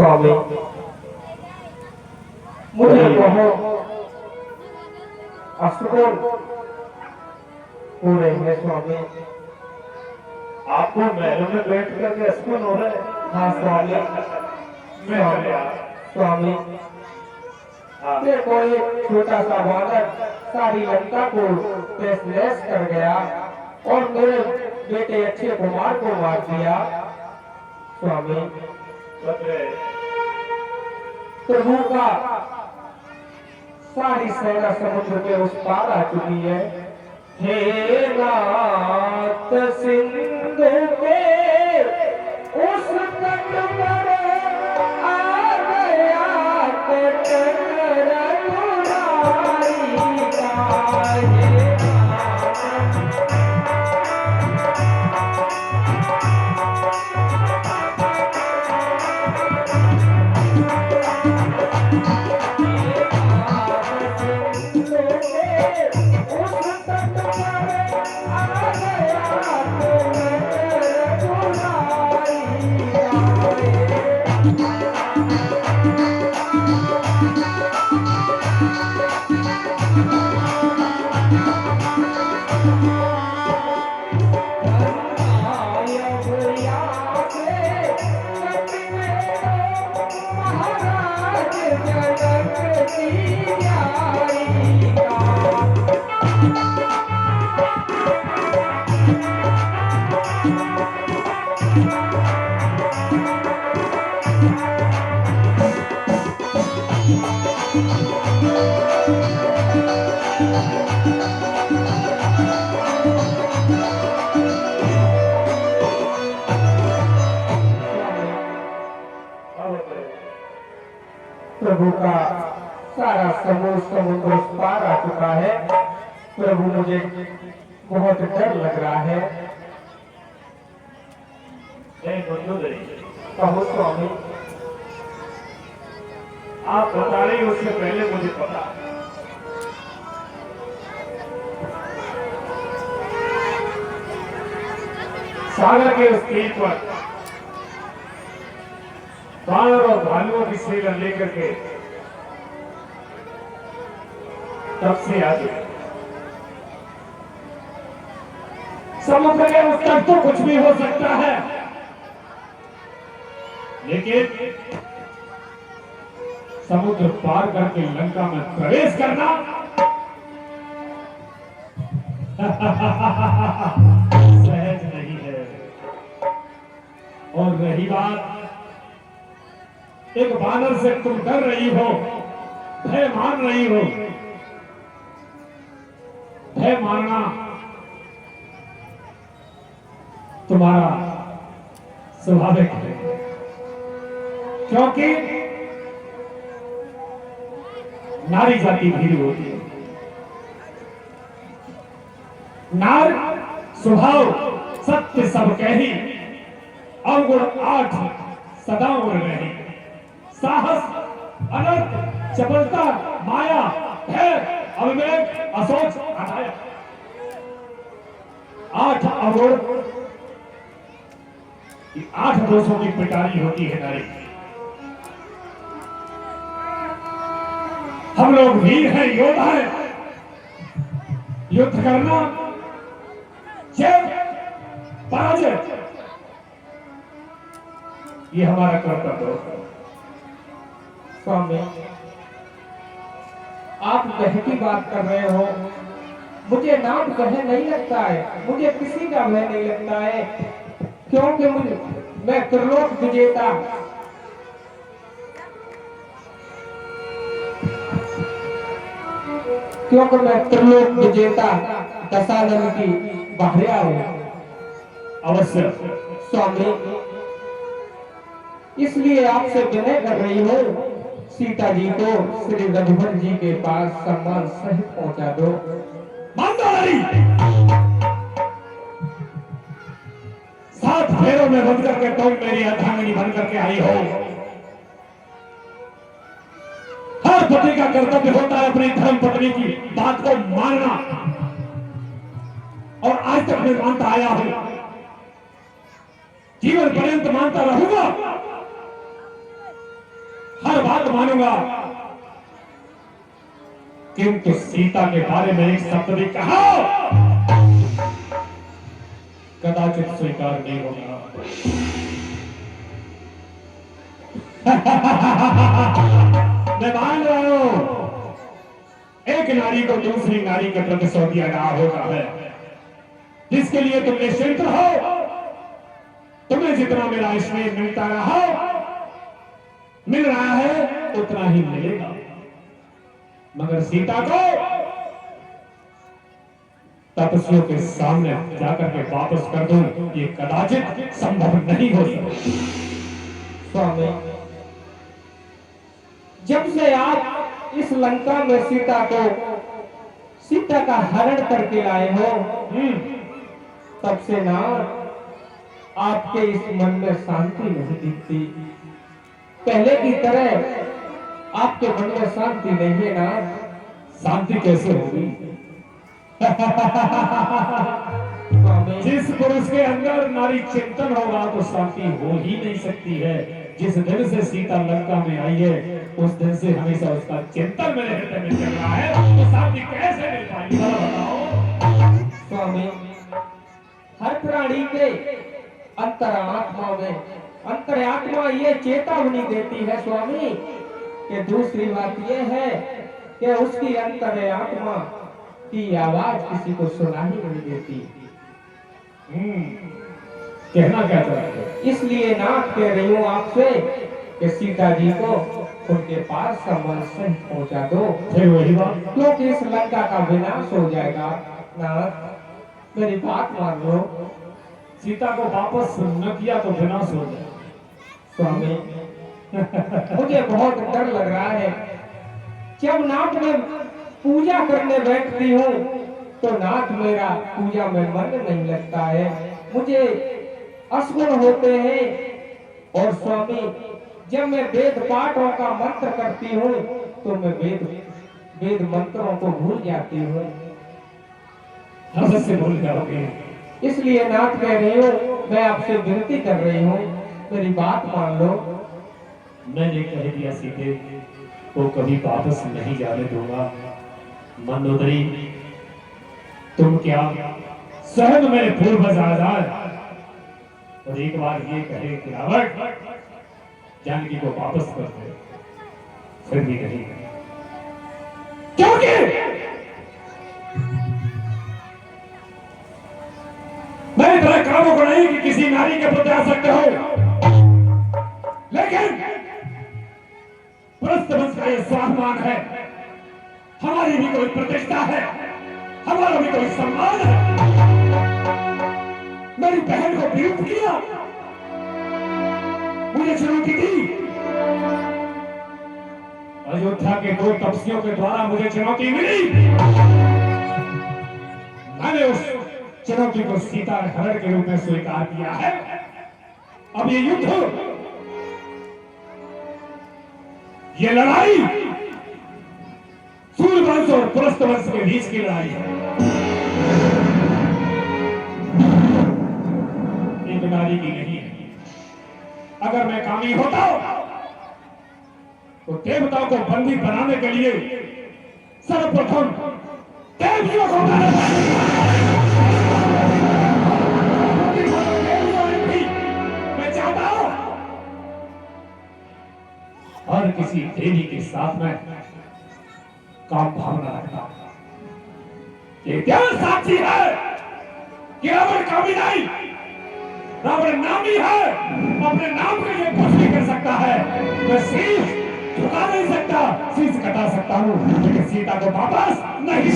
स्वामी मुझे बहुत असुकून हो रहे हैं स्वामी। आपको महलों में बैठ करके असुकून हो रहा है? हाँ स्वामी। स्वामी मेरे को एक छोटा सा बालक सारी लंका को तहस-नहस कर गया और मेरे बेटे अक्षय कुमार को मार दिया स्वामी। प्रभु का सारी सेना समुद्र के उस पार आ चुकी है। हे नाथ सिंधु के उस तट पर आ गया तट रघुराई का। हे प्रभु का सारा समूह समुद्र पार आ चुका है। प्रभु मुझे बहुत डर लग रहा है। कहो स्वामी। आप बता रही उससे पहले मुझे पता। सागर के उस तीर पर बानर और भालुओं की सेना लेकर के तब से आगे समुद्र के उस तक तो कुछ भी हो सकता है, लेकिन समुद्र पार करके लंका में प्रवेश करना सहज नहीं है। और रही बात एक बानर से तुम डर रही हो, भय मान रही हो, भय मानना तुम्हारा स्वाभाविक है, क्योंकि नारी जाति भीड़ होती है। नार स्वभाव सत्य सब कही, अवगुण 8 सदा उड़ रही। साहस, अनर्थ, चपलता, माया, भय, अविवेक, असोच, अनाया, 8 अवगुण, 8 दोषों की पिटारी होती है नारी। हम लोग वीर हैं, योद्धा हैं। युद्ध करना, जय पराजय, ये हमारा कर्तव्य है। स्वामी आप भय की बात कर रहे हो, मुझे नाम भय नहीं लगता है, मुझे किसी का भय नहीं लगता है, क्योंकि मैं त्रिलोक विजेता क्योंकि मैं त्रिलोक विजेता दशानन की भार्या हूँ। अवश्य स्वामी इसलिए आपसे विनय कर रही हूँ, सीता जी को श्री रघुवर जी के पास सम्मान सहित पहुंचा दो। मंदोदरी 7 फेरों में बंध करके तुम मेरी अर्धांगिनी बन करके आई हो। हर पति का कर्तव्य होता है अपनी धर्म पत्नी की बात को मानना, और आज तक मैं मानता आया हूं, जीवन पर्यंत मानता रहूंगा। हर बात मानूंगा, किंतु सीता के बारे में एक शब्द भी कहा कदाचित स्वीकार नहीं होगा। मैं मान रहा हूं एक नारी को दूसरी नारी के प्रति सौंप दिया गया होता है, जिसके लिए तुम निश्चिंत रहो। तुम्हें जितना मेरा स्नेह मिलता रहा मिल रहा है उतना ही मिलेगा, मगर सीता को तपस्वियों के सामने जाकर के वापस कर दूं, ये कदाचित संभव नहीं हो सकता। स्वामी, जब से आप इस लंका में सीता का हरण करके लाए हो, तब से ना आपके इस मन में शांति नहीं दिखती। पहले की तरह आपके मन में शांति नहीं है ना। शांति कैसे होगी? स्वामी, जिस पुरुष के अंदर नारी चिंतन होगा तो शांति हो ही नहीं सकती है। जिस दिन से सीता लंका में आई है उस दिन से हमेशा उसका चिंतन मेरे हृदय में चल रहा है, तो शांति कैसे मिल पाएगी बताओ? स्वामी, हर प्राणी के अंतरात्मा ये चेतावनी देती है स्वामी, कि दूसरी बात ये है कि उसकी अंतरात्मा की आवाज किसी को सुना ही नहीं देती। कहना क्या चाहते हो? इसलिए नाथ कह रही हूँ आपसे कि सीता जी को उनके पास संबल से पहुंचा दो, फिर वही बात, क्योंकि इस लंका का विनाश हो जाएगा। नाथ, मेरी बात मान लो। सीता को वापस न किया तो विनाश हो जाए। स्वामी, मुझे बहुत डर लग रहा है। जब नाथ में पूजा करने बैठती हूँ तो नाथ मेरा पूजा में मन नहीं लगता है, मुझे अस्मरण होते हैं। और स्वामी, जब मैं वेद पाठों का मंत्र करती हूँ तो मैं वेद मंत्रों को भूल जाती हूँ। से भूल जाओगे। इसलिए नाथ कह रही हूँ, मैं आपसे विनती कर रही हूँ, मेरी बात मान लो। मैंने कह दिया सीते को कभी वापस नहीं जाने दूंगा। मंदोदरी, तुम क्या स्वयं मेरे पूर्वज आजाद और एक बार ये कहे कि रावण जानकी को वापस कर दे, फिर भी नहीं, क्योंकि मैं इतना कामों को नहीं कि किसी नारी के प्रति आ सकते हो, लेकिन प्रस्थ वंश का यह स्वाभिमान है, हमारी भी कोई प्रतिष्ठा है, हमारा भी कोई सम्मान है। मेरी बहन को विरुद्ध किया, मुझे चुनौती दी, अयोध्या के 2 तपस्वियों के द्वारा मुझे चुनौती मिली। मैंने उस चुनौती को सीता हरण के रूप में स्वीकार किया है। अब ये युद्ध, ये लड़ाई सूर्यवंश और पुलस्त वंश के बीच की लड़ाई है। एक नारी की नहीं है। अगर मैं कामी होता तो देवताओं को बंदी बनाने के लिए सर्वप्रथम देवियों को मैं चाहता हूं हर किसी देवी के साथ में काम भावना रखता। ये क्या साक्षी है कि रावण कामी नहीं, रावण नामी है, अपने नाम के लिए कुछ भी कर सकता है। मैं शीश झुका नहीं सकता, शीश कटा सकता हूं, लेकिन सीता को वापस नहीं।